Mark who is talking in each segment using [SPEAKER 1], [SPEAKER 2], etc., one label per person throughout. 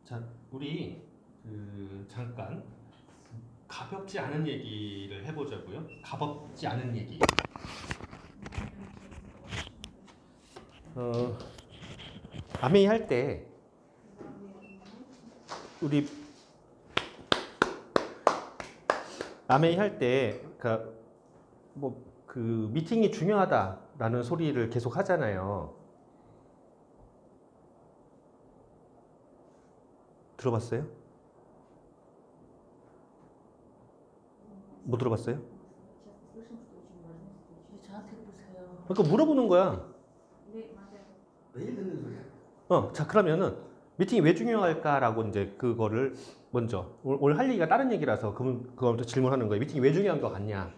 [SPEAKER 1] 자, 우리 잠깐 가볍지 않은 얘기를 해보자고요. 가볍지 않은 얘기. 아메이 할 때 우리 아메이 할 때 그 미팅이 중요하다라는 소리를 계속 하잖아요. 들어봤어요? 못 들어봤어요?
[SPEAKER 2] 저한테 보세요.
[SPEAKER 1] 그러니까 물어보는 거야.
[SPEAKER 2] 네, 맞아요.
[SPEAKER 3] 매일 듣는 소리야.
[SPEAKER 1] 자 그러면은 미팅이 왜 중요할까라고 이제 그거를 먼저 오늘 할 얘기가 다른 얘기라서 그거부터 질문하는 거예요. 미팅이 왜 중요한 것 같냐?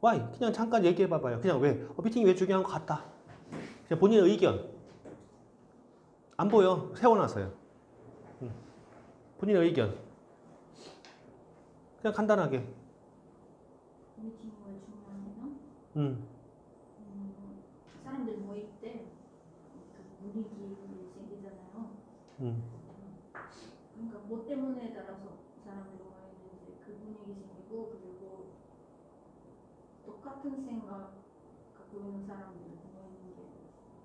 [SPEAKER 1] Why? 그냥 잠깐 얘기해 봐봐요. 그냥 왜? 미팅이 왜 중요한 것 같다. 그냥 본인의 의견. 안 보여. 세워놔서요. 본인의 의견. 그냥 간단하게.
[SPEAKER 2] 미팅이 왜 중요하냐면 사람들 모일 때 그 분위기 생기잖아요. 그러니까 뭐 때문에 따라서 사람들이 모이는지 그 분위기 생기고 그리고 똑같은 생각 갖고 있는 사람들 모이는 게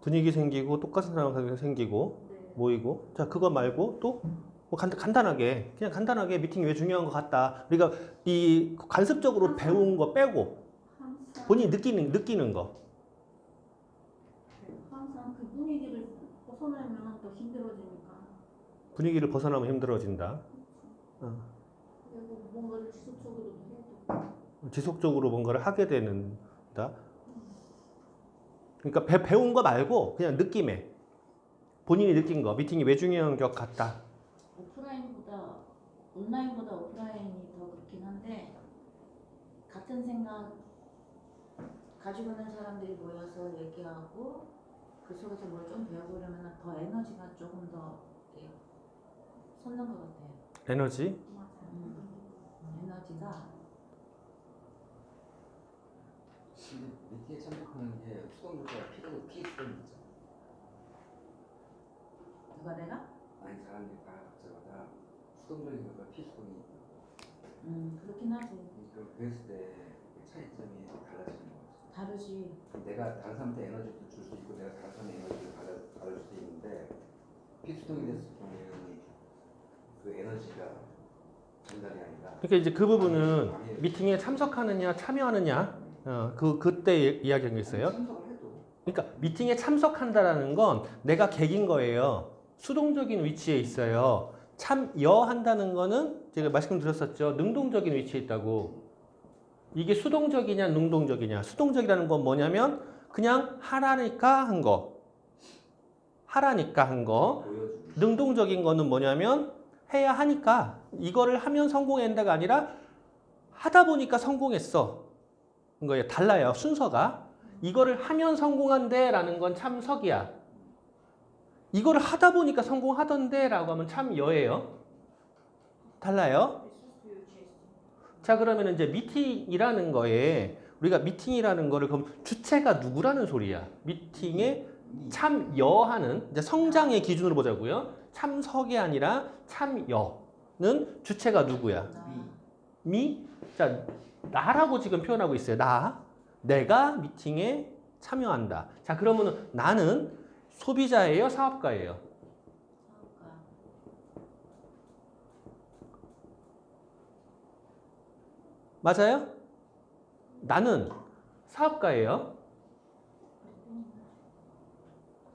[SPEAKER 1] 분위기 생기고 똑같은 상황이 생기고
[SPEAKER 2] 네.
[SPEAKER 1] 모이고. 자 그거 말고 또 뭐 간단하게 그냥 간단하게 미팅이 왜 중요한 것 같다. 우리가 이 관습적으로 배운 거 빼고
[SPEAKER 2] 항상
[SPEAKER 1] 본인이 느끼는 거.
[SPEAKER 2] 항상 그 분위기를 벗어나면 더 힘들어지니까
[SPEAKER 1] 분위기를 벗어나면 힘들어진다.
[SPEAKER 2] 그리고 뭔가를 지속적으로 해도
[SPEAKER 1] 지속적으로 뭔가를 하게 된다. 그러니까 배운 거 말고 그냥 느낌에 본인이 느낀 거 미팅이 왜 중요한 것 같다.
[SPEAKER 2] 오프라인보다 온라인보다 오프라인이 더 그렇긴 한데 같은 생각 가지고 있는 사람들이 모여서 얘기하고 그 속에서 뭘 좀 배워보려면 더 에너지가 조금 더 솟는 것 같아요.
[SPEAKER 1] 에너지.
[SPEAKER 2] 에너지가
[SPEAKER 3] 미팅에 참석하는 게 수동적으로 피수동이죠.
[SPEAKER 2] 누가 내가?
[SPEAKER 3] 아니 사람들이 다 각자마다 수동적인 것과 피수동이
[SPEAKER 2] 그렇긴 하지.
[SPEAKER 3] 그랬을 때 차이점이 달라지는 거죠.
[SPEAKER 2] 다르지.
[SPEAKER 3] 내가 다른 사람한테 에너지를 줄 수 있고 내가 다른 사람의 에너지를 받을 수 있는데 피수동이 됐을 경우에는 그 에너지가 전달이 아니라
[SPEAKER 1] 그러니까 이제 그 부분은 미팅에 참석하느냐 참여하느냐 그때 이야기한 게 있어요.
[SPEAKER 3] 참석을 해도
[SPEAKER 1] 그러니까 미팅에 참석한다라는 건 내가 객인 거예요. 수동적인 위치에 있어요. 참여한다는 거는 제가 말씀드렸었죠. 능동적인 위치에 있다고. 이게 수동적이냐 능동적이냐. 수동적이라는 건 뭐냐면 그냥 하라니까 한 거. 하라니까 한 거.
[SPEAKER 3] 보여주는
[SPEAKER 1] 능동적인 거는 뭐냐면 해야 하니까 이거를 하면 성공한다가 아니라 하다 보니까 성공했어. 거예요. 달라요. 순서가. 이거를 하면 성공한대 라는 건 참석이야. 이거를 하다 보니까 성공하던데 라고 하면 참여예요. 달라요. 자 그러면 이제 미팅이라는 거에 우리가 미팅이라는 거를 그럼 주체가 누구라는 소리야. 미팅에 참여하는 이제 성장의 기준으로 보자고요. 참석이 아니라 참여는 주체가 누구야? 미? 자 나라고 지금 표현하고 있어요. 내가 미팅에 참여한다. 자 그러면은 나는 소비자예요, 사업가예요?
[SPEAKER 2] 사업가.
[SPEAKER 1] 맞아요? 나는 사업가예요.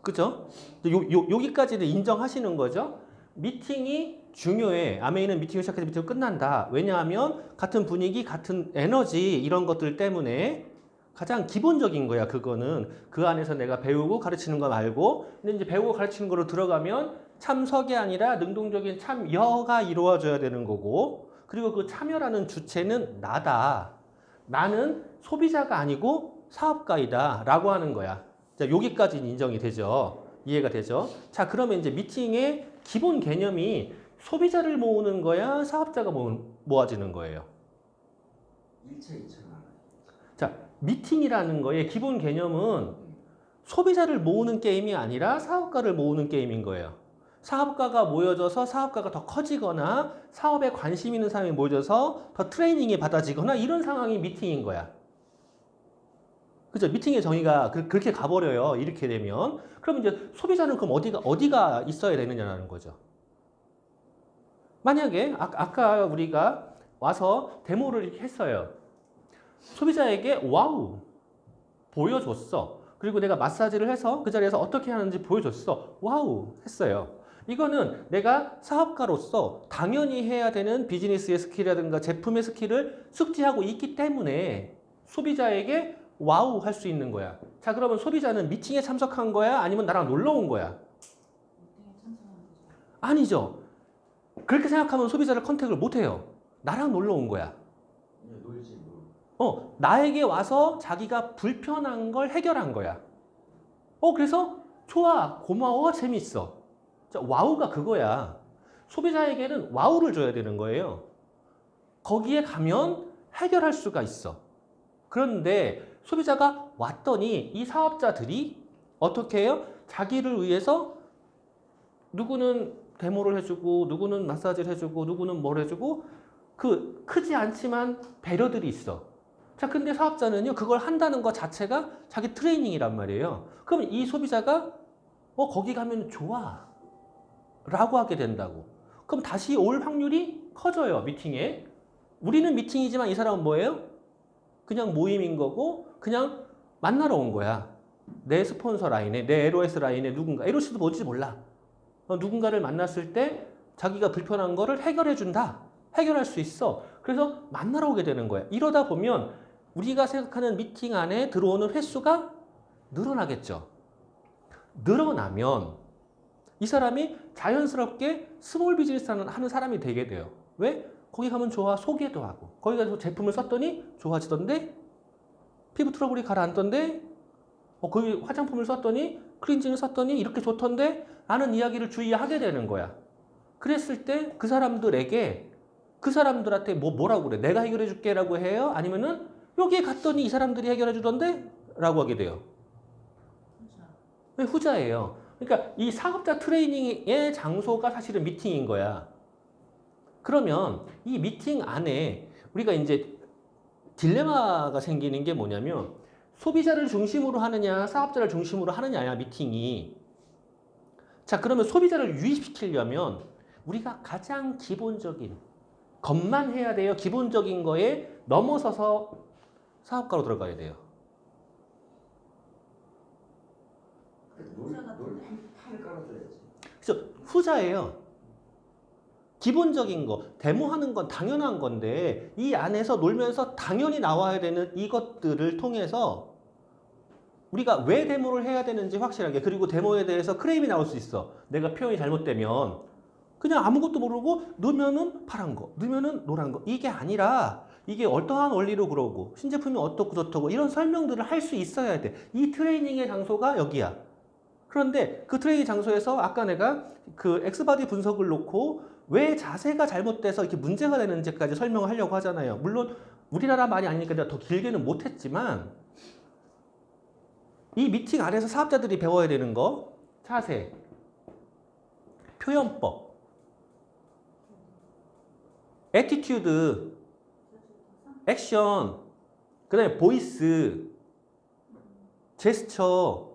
[SPEAKER 1] 그죠? 여기까지는 인정하시는 거죠? 미팅이 중요해. 아메이는 미팅을 시작해서 미팅을 끝난다. 왜냐하면 같은 분위기, 같은 에너지 이런 것들 때문에 가장 기본적인 거야. 그거는 그 안에서 내가 배우고 가르치는 거 말고 근데 이제 배우고 가르치는 거로 들어가면 참석이 아니라 능동적인 참여가 이루어져야 되는 거고 그리고 그 참여라는 주체는 나다. 나는 소비자가 아니고 사업가이다 라고 하는 거야. 자, 여기까지는 인정이 되죠. 이해가 되죠? 자, 그러면 이제 미팅의 기본 개념이 소비자를 모으는 거야? 사업자가 모아지는 거예요?
[SPEAKER 3] 1차, 2차가
[SPEAKER 1] 자, 미팅이라는 거의 기본 개념은 소비자를 모으는 게임이 아니라 사업가를 모으는 게임인 거예요. 사업가가 모여져서 사업가가 더 커지거나 사업에 관심 있는 사람이 모여져서 더 트레이닝이 받아지거나 이런 상황이 미팅인 거야. 그죠? 미팅의 정의가 그렇게 가버려요. 이렇게 되면. 그럼 이제 소비자는 그럼 어디가 있어야 되느냐는 거죠. 만약에 아까 우리가 와서 데모를 이렇게 했어요. 소비자에게 와우 보여줬어. 그리고 내가 마사지를 해서 그 자리에서 어떻게 하는지 보여줬어. 와우 했어요. 이거는 내가 사업가로서 당연히 해야 되는 비즈니스의 스킬이라든가 제품의 스킬을 숙지하고 있기 때문에 소비자에게 와우 할 수 있는 거야. 자, 그러면 소비자는 미팅에 참석한 거야? 아니면 나랑 놀러 온 거야?
[SPEAKER 2] 미팅에 참석하는 거죠.
[SPEAKER 1] 아니죠. 그렇게 생각하면 소비자를 컨택을 못 해요. 나랑 놀러 온 거야.
[SPEAKER 3] 그냥 놀지 뭐.
[SPEAKER 1] 나에게 와서 자기가 불편한 걸 해결한 거야. 그래서 좋아, 고마워, 재밌어. 자, 와우가 그거야. 소비자에게는 와우를 줘야 되는 거예요. 거기에 가면 해결할 수가 있어. 그런데 소비자가 왔더니 이 사업자들이 어떻게 해요? 자기를 위해서 누구는 데모를 해주고 누구는 마사지를 해주고 누구는 뭘 해주고 그 크지 않지만 배려들이 있어. 자, 근데 사업자는요, 그걸 한다는 것 자체가 자기 트레이닝이란 말이에요. 그럼 이 소비자가 거기 가면 좋아 라고 하게 된다고. 그럼 다시 올 확률이 커져요, 미팅에. 우리는 미팅이지만 이 사람은 뭐예요? 그냥 모임인 거고 그냥 만나러 온 거야. 내 스폰서 라인에, 내 LOS 라인에 누군가, LOS도 뭔지 몰라. 누군가를 만났을 때 자기가 불편한 거를 해결해 준다. 해결할 수 있어. 그래서 만나러 오게 되는 거야. 이러다 보면 우리가 생각하는 미팅 안에 들어오는 횟수가 늘어나겠죠. 늘어나면 이 사람이 자연스럽게 스몰 비즈니스 하는 사람이 되게 돼요. 왜? 거기 가면 좋아, 소개도 하고. 거기 가서 제품을 썼더니 좋아지던데? 피부 트러블이 가라앉던데? 거기 화장품을 썼더니, 클렌징을 썼더니 이렇게 좋던데? 라는 이야기를 주위에 하게 되는 거야. 그랬을 때 그 사람들에게, 그 사람들한테 뭐라고 그래? 내가 해결해 줄게 라고 해요? 아니면은 여기에 갔더니 이 사람들이 해결해 주던데? 라고 하게 돼요. 후자예요. 그러니까 이 사업자 트레이닝의 장소가 사실은 미팅인 거야. 그러면 이 미팅 안에 우리가 이제 딜레마가 생기는 게 뭐냐면 소비자를 중심으로 하느냐 사업자를 중심으로 하느냐야 미팅이. 자, 그러면 소비자를 유입시키려면 우리가 가장 기본적인 것만 해야 돼요. 기본적인 거에 넘어서서 사업가로 들어가야 돼요.
[SPEAKER 3] 판을 깔아줘야지.
[SPEAKER 1] 그래서 후자예요. 기본적인 거, 데모하는 건 당연한 건데 이 안에서 놀면서 당연히 나와야 되는 이것들을 통해서 우리가 왜 데모를 해야 되는지 확실하게, 그리고 데모에 대해서 클레임이 나올 수 있어. 내가 표현이 잘못되면 그냥 아무것도 모르고 넣으면은 파란 거, 넣으면은 노란 거, 이게 아니라 이게 어떠한 원리로 그러고 신제품이 어떻고 저떻고 이런 설명들을 할 수 있어야 돼. 이 트레이닝의 장소가 여기야. 그런데 그 트레이닝 장소에서 아까 내가 그 엑스바디 분석을 놓고 왜 자세가 잘못돼서 이렇게 문제가 되는지까지 설명을 하려고 하잖아요. 물론 우리나라 말이 아니니까 내가 더 길게는 못했지만 이 미팅 안에서 사업자들이 배워야 되는 거, 자세, 표현법, 애티튜드, 액션, 그 다음에 보이스, 제스처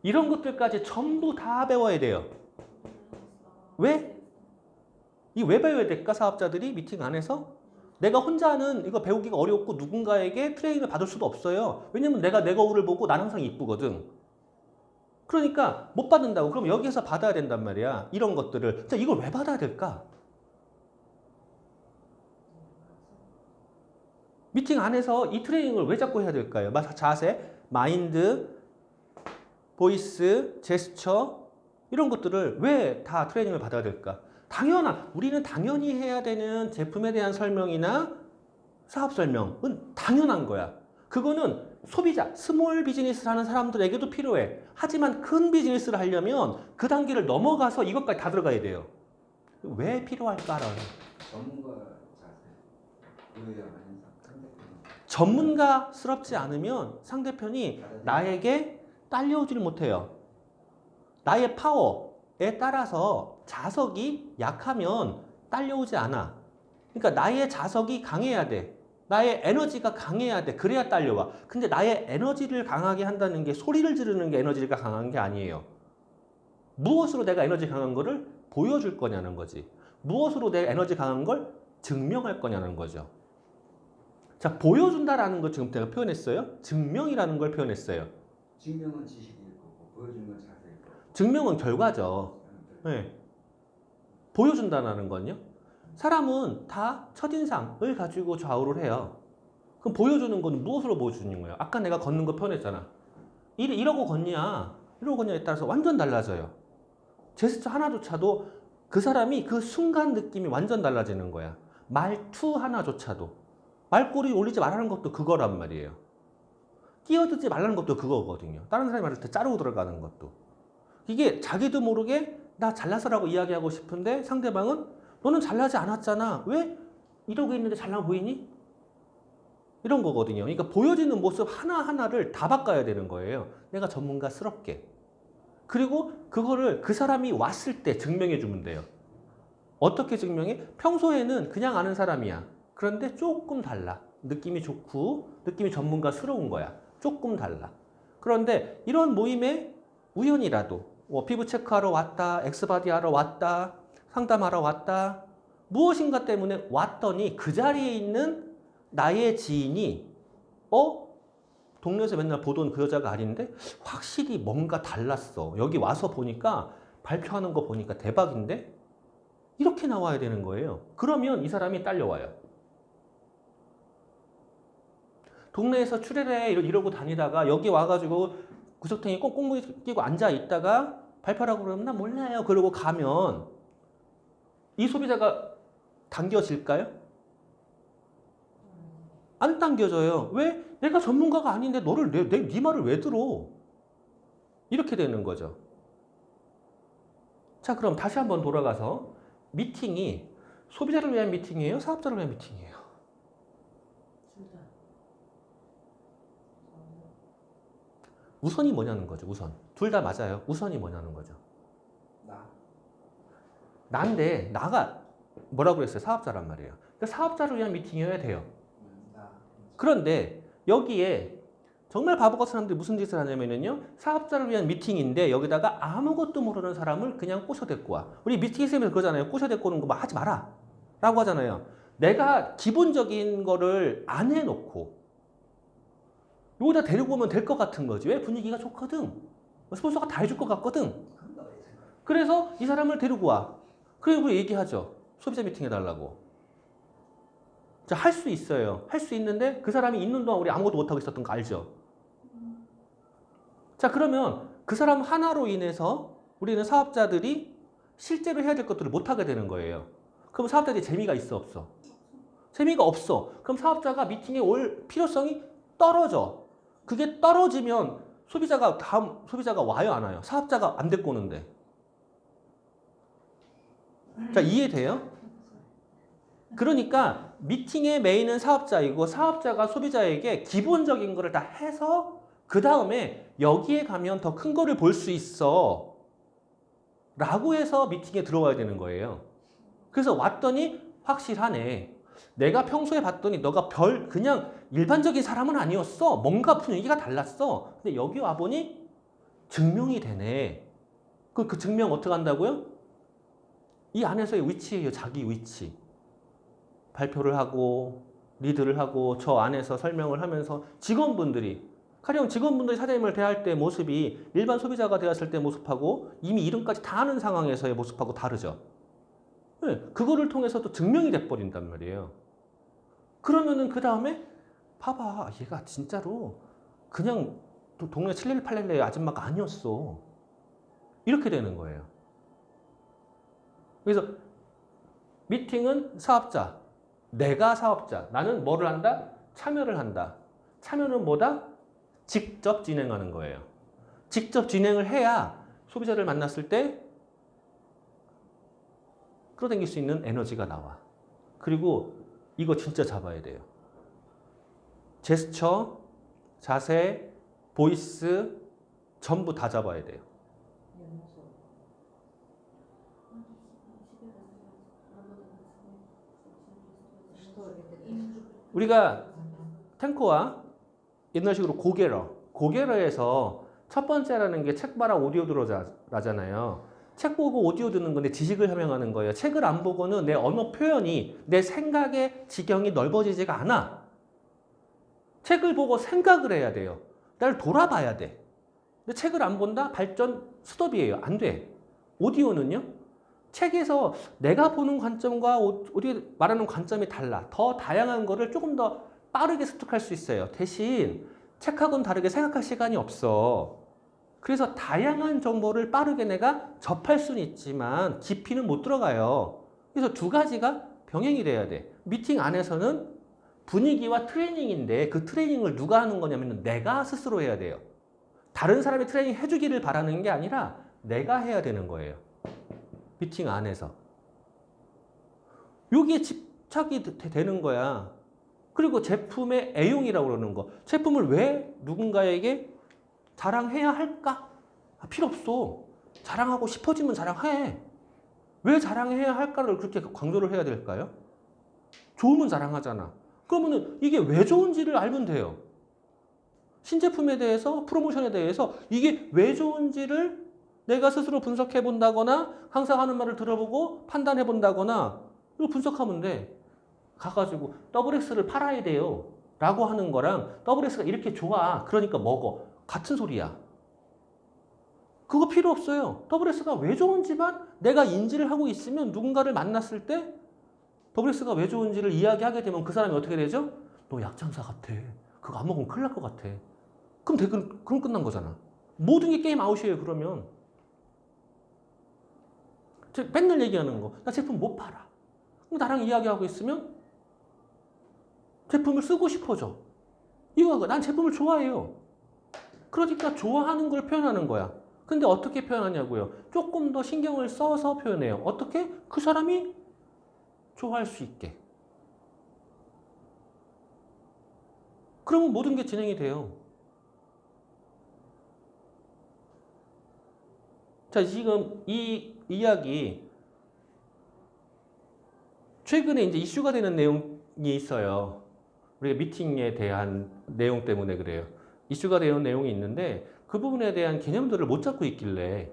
[SPEAKER 1] 이런 것들까지 전부 다 배워야 돼요. 왜? 이 왜 배워야 될까? 사업자들이 미팅 안에서? 내가 혼자는 이거 배우기가 어렵고 누군가에게 트레이닝을 받을 수도 없어요. 왜냐면 내가 내 거울을 보고 난 항상 이쁘거든. 그러니까 못 받는다고. 그럼 여기서 받아야 된단 말이야. 이런 것들을. 자, 이걸 왜 받아야 될까? 미팅 안에서 이 트레이닝을 왜 자꾸 해야 될까요? 자세, 마인드, 보이스, 제스처 이런 것들을 왜 다 트레이닝을 받아야 될까? 우리는 당연히 해야 되는 제품에 대한 설명이나 사업 설명은 당연한 거야. 그거는 소비자, 스몰 비즈니스를 하는 사람들에게도 필요해. 하지만 큰 비즈니스를 하려면 그 단계를 넘어가서 이것까지 다 들어가야 돼요. 왜 필요할까라는.
[SPEAKER 3] 전문가 자세. 그거에 아닌 상대편.
[SPEAKER 1] 전문가스럽지 않으면 상대편이 나에게 딸려오지를 못해요. 나의 파워에 따라서 자석이 약하면 딸려오지 않아. 그러니까 나의 자석이 강해야 돼. 나의 에너지가 강해야 돼. 그래야 딸려와. 근데 나의 에너지를 강하게 한다는 게 소리를 지르는 게 에너지가 강한 게 아니에요. 무엇으로 내가 에너지 강한 거를 보여줄 거냐는 거지. 무엇으로 내가 에너지 강한 걸 증명할 거냐는 거죠. 자, 보여준다라는 거 지금 제가 표현했어요. 증명이라는 걸 표현했어요.
[SPEAKER 3] 증명은 지식일 거고 보여주는 건 자세일 거고.
[SPEAKER 1] 증명은 결과죠. 네. 보여준다는 건요. 사람은 다 첫인상을 가지고 좌우를 해요. 그럼 보여주는 건 무엇으로 보여주는 거예요? 아까 내가 걷는 거 표현했잖아. 이러고 걷냐, 이러고 걷냐에 따라서 완전 달라져요. 제스처 하나조차도 그 사람이 그 순간 느낌이 완전 달라지는 거야. 말투 하나조차도. 말꼬리 올리지 말라는 것도 그거란 말이에요. 끼어들지 말라는 것도 그거거든요. 다른 사람이 말할 때 자르고 들어가는 것도. 이게 자기도 모르게 나 잘나서라고 이야기하고 싶은데 상대방은 너는 잘나지 않았잖아. 왜 이러고 있는데 잘나 보이니? 이런 거거든요. 그러니까 보여지는 모습 하나하나를 다 바꿔야 되는 거예요. 내가 전문가스럽게. 그리고 그거를 그 사람이 왔을 때 증명해 주면 돼요. 어떻게 증명해? 평소에는 그냥 아는 사람이야. 그런데 조금 달라. 느낌이 좋고 느낌이 전문가스러운 거야. 조금 달라. 그런데 이런 모임에 우연이라도 피부 체크하러 왔다, 엑스바디 하러 왔다, 상담하러 왔다, 무엇인가 때문에 왔더니 그 자리에 있는 나의 지인이 동네에서 맨날 보던 그 여자가 아닌데 확실히 뭔가 달랐어. 여기 와서 보니까 발표하는 거 보니까 대박인데? 이렇게 나와야 되는 거예요. 그러면 이 사람이 딸려와요. 동네에서 출애래 이러고 다니다가 여기 와가지고 구석탱이 꽁꽁 끼고 앉아있다가 발표하라고 그러면 나 몰라요. 그러고 가면 이 소비자가 당겨질까요? 안 당겨져요. 왜? 내가 전문가가 아닌데 네 말을 왜 들어? 이렇게 되는 거죠. 자, 그럼 다시 한번 돌아가서 미팅이 소비자를 위한 미팅이에요? 사업자를 위한 미팅이에요?
[SPEAKER 2] 둘 다.
[SPEAKER 1] 우선이 뭐냐는 거죠. 우선. 둘 다 맞아요. 우선이 뭐냐는 거죠. 나인데 나가 뭐라고 그랬어요? 사업자란 말이에요. 그러니까 사업자를 위한 미팅이어야 돼요. 그런데 여기에 정말 바보 같은 사람들이 무슨 짓을 하냐면요. 사업자를 위한 미팅인데 여기다가 아무것도 모르는 사람을 그냥 꼬셔댔고 와. 우리 미팅 쌤에서 그러잖아요. 꼬셔댔고 오는 거 뭐 하지 마라. 라고 하잖아요. 내가 기본적인 거를 안 해놓고 여기다 데리고 오면 될 것 같은 거지. 왜? 분위기가 좋거든. 스폰서가 다 해줄 것 같거든. 그래서 이 사람을 데리고 와. 그리고 얘기하죠. 소비자 미팅 해달라고. 자, 할 수 있어요. 할 수 있는데 그 사람이 있는 동안 우리 아무것도 못하고 있었던 거 알죠? 자, 그러면 그 사람 하나로 인해서 우리는 사업자들이 실제로 해야 될 것들을 못하게 되는 거예요. 그럼 사업자들이 재미가 있어, 없어? 재미가 없어. 그럼 사업자가 미팅에 올 필요성이 떨어져. 그게 떨어지면 다음 소비자가 와요, 안 와요? 사업자가 안 데리고 오는데. 자, 이해돼요? 그러니까 미팅의 메인은 사업자이고 사업자가 소비자에게 기본적인 거를 다 해서 그 다음에 여기에 가면 더 큰 거를 볼 수 있어 라고 해서 미팅에 들어와야 되는 거예요. 그래서 왔더니 확실하네. 내가 평소에 봤더니 너가 그냥 일반적인 사람은 아니었어. 뭔가 분위기가 달랐어. 근데 여기 와보니 증명이 되네. 그 증명 어떻게 한다고요? 이 안에서의 위치예요. 자기 위치. 발표를 하고 리드를 하고 저 안에서 설명을 하면서 가령 직원분들이 사장님을 대할 때 모습이 일반 소비자가 되었을 때 모습하고 이미 이름까지 다 아는 상황에서의 모습하고 다르죠. 네, 그거를 통해서 또 증명이 돼버린단 말이에요. 그러면은 그 다음에 봐봐, 얘가 진짜로 그냥 동네 718렐레 아줌마가 아니었어. 이렇게 되는 거예요. 그래서 미팅은 사업자, 내가 사업자, 나는 뭐를 한다? 참여를 한다. 참여는 뭐다? 직접 진행하는 거예요. 직접 진행을 해야 소비자를 만났을 때 끌어당길 수 있는 에너지가 나와. 그리고 이거 진짜 잡아야 돼요. 제스처, 자세, 보이스, 전부 다 잡아야 돼요. 우리가 탱커와 옛날식으로 고게러에서 첫 번째라는 게 책 봐라 오디오 들어라잖아요. 책 보고 오디오 듣는 건데 지식을 함양하는 거예요. 책을 안 보고는 내 언어 표현이 내 생각의 지경이 넓어지지가 않아. 책을 보고 생각을 해야 돼요. 날 돌아봐야 돼. 근데 책을 안 본다? 발전 스톱이에요. 안 돼. 오디오는요? 책에서 내가 보는 관점과 우리 말하는 관점이 달라. 더 다양한 거를 조금 더 빠르게 습득할 수 있어요. 대신 책하고는 다르게 생각할 시간이 없어. 그래서 다양한 정보를 빠르게 내가 접할 수는 있지만 깊이는 못 들어가요. 그래서 두 가지가 병행이 돼야 돼. 미팅 안에서는 분위기와 트레이닝인데 그 트레이닝을 누가 하는 거냐면 내가 스스로 해야 돼요. 다른 사람이 트레이닝 해주기를 바라는 게 아니라 내가 해야 되는 거예요. 미팅 안에서. 여기에 집착이 되는 거야. 그리고 제품의 애용이라고 그러는 거. 제품을 왜 누군가에게 자랑해야 할까? 필요 없어. 자랑하고 싶어지면 자랑해. 왜 자랑해야 할까를 그렇게 강조를 해야 될까요? 좋으면 자랑하잖아. 그러면은 이게 왜 좋은지를 알면 돼요. 신제품에 대해서, 프로모션에 대해서 이게 왜 좋은지를 내가 스스로 분석해 본다거나 항상 하는 말을 들어보고 판단해 본다거나 이거 분석하면 돼. 가가지고 WX를 팔아야 돼요 라고 하는 거랑 WX가 이렇게 좋아 그러니까 먹어 같은 소리야. 그거 필요 없어요. WX가 왜 좋은지만 내가 인지를 하고 있으면 누군가를 만났을 때 WX가 왜 좋은지를 이야기하게 되면 그 사람이 어떻게 되죠? 너 약장사 같아. 그거 안 먹으면 큰일 날 것 같아. 그럼 끝난 거잖아. 모든 게 게임 아웃이에요. 그러면 맨날 얘기하는 거. 나 제품 못 팔아. 나랑 이야기하고 있으면 제품을 쓰고 싶어져. 이거 난 제품을 좋아해요. 그러니까 좋아하는 걸 표현하는 거야. 근데 어떻게 표현하냐고요? 조금 더 신경을 써서 표현해요. 어떻게? 그 사람이 좋아할 수 있게. 그러면 모든 게 진행이 돼요. 자, 지금 이 이야기 최근에 이제 이슈가 되는 내용이 있어요. 우리가 미팅에 대한 내용 때문에 그래요. 이슈가 되는 내용이 있는데 그 부분에 대한 개념들을 못 잡고 있길래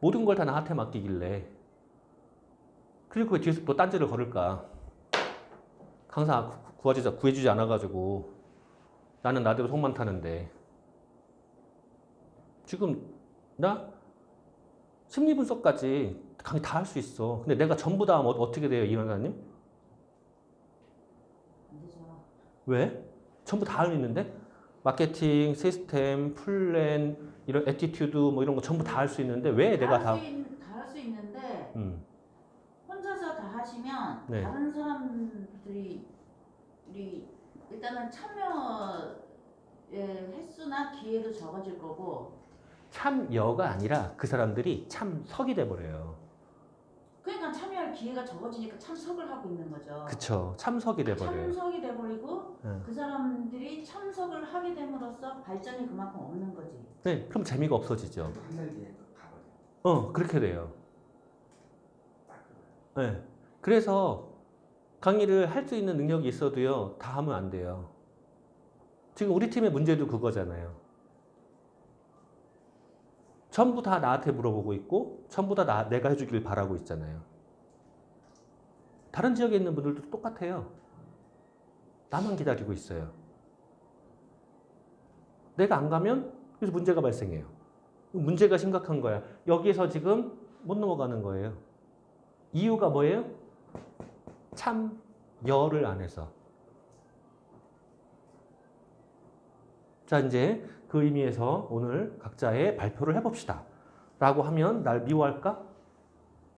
[SPEAKER 1] 모든 걸 다 나한테 맡기길래 그리고 그 뒤에서 또 딴지를 걸을까. 강사 구해주지 않아가지고 나는 나대로 속만 타는데 지금 나 심리 분석까지 강의 다 할 수 있어. 근데 내가 전부 다 하면 어떻게 돼요, 이원사님?
[SPEAKER 2] 안 되죠.
[SPEAKER 1] 왜? 전부 다 할 수 있는데? 마케팅, 시스템, 플랜, 이런 애티튜드 뭐 이런 거 전부 다 할 수 있는데 왜 내가 다?
[SPEAKER 2] 다 할 수 있는데
[SPEAKER 1] 음,
[SPEAKER 2] 혼자서 다 하시면
[SPEAKER 1] 네.
[SPEAKER 2] 다른 사람들이 일단은 참여의 횟수나 기회도 적어질 거고
[SPEAKER 1] 참여가 아니라 그 사람들이 참석이 돼버려요.
[SPEAKER 2] 그러니까 참여할 기회가 적어지니까 참석을 하고 있는 거죠.
[SPEAKER 1] 그쵸. 참석이 돼버려요.
[SPEAKER 2] 참석이 돼버리고
[SPEAKER 1] 네.
[SPEAKER 2] 그 사람들이 참석을 하게 됨으로써 발전이 그만큼 없는 거지.
[SPEAKER 1] 네, 그럼 재미가 없어지죠.
[SPEAKER 3] 한 달 뒤에 가버려.
[SPEAKER 1] 그렇게 돼요. 네. 그래서 강의를 할 수 있는 능력이 있어도요, 다 하면 안 돼요. 지금 우리 팀의 문제도 그거잖아요. 전부 다 나한테 물어보고 있고, 전부 다 내가 해주길 바라고 있잖아요. 다른 지역에 있는 분들도 똑같아요. 나만 기다리고 있어요. 내가 안 가면 그래서 문제가 발생해요. 문제가 심각한 거야. 여기서 지금 못 넘어가는 거예요. 이유가 뭐예요? 참여를 안 해서. 자, 이제 그 의미에서 오늘 각자의 발표를 해봅시다. 라고 하면 날 미워할까?